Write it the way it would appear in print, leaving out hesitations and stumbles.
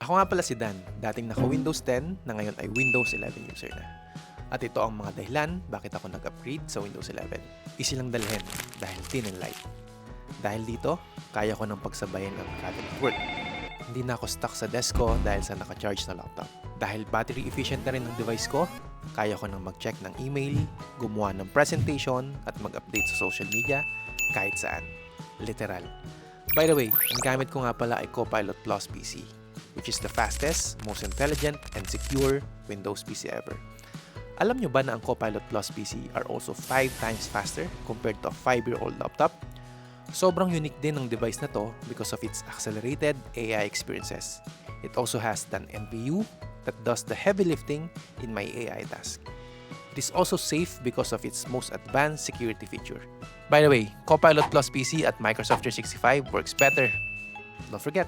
Ako nga pala si Dan, dating naka-Windows 10 na ngayon ay Windows 11 user na. At ito ang mga dahilan bakit ako nag-upgrade sa Windows 11. Easy lang dalhin dahil thin and light. Dahil dito, kaya ko nang pagsabayan ang academic work. Hindi na ako stuck sa desk ko dahil sa naka-charge na laptop. Dahil battery efficient na rin ang device ko, kaya ko nang mag-check ng email, gumawa ng presentation, at mag-update sa social media kahit saan. Literal. By the way, ang gamit ko nga pala ay Copilot Plus PC, which is the fastest, most intelligent, and secure Windows PC ever. Alam nyo ba na ang Copilot Plus PC are also 5 times faster compared to a 5-year-old laptop? Sobrang unique din ng device na to because of its accelerated AI experiences. It also has an NPU that does the heavy lifting in my AI task. It is also safe because of its most advanced security feature. By the way, Copilot Plus PC at Microsoft 365 works better. Don't forget,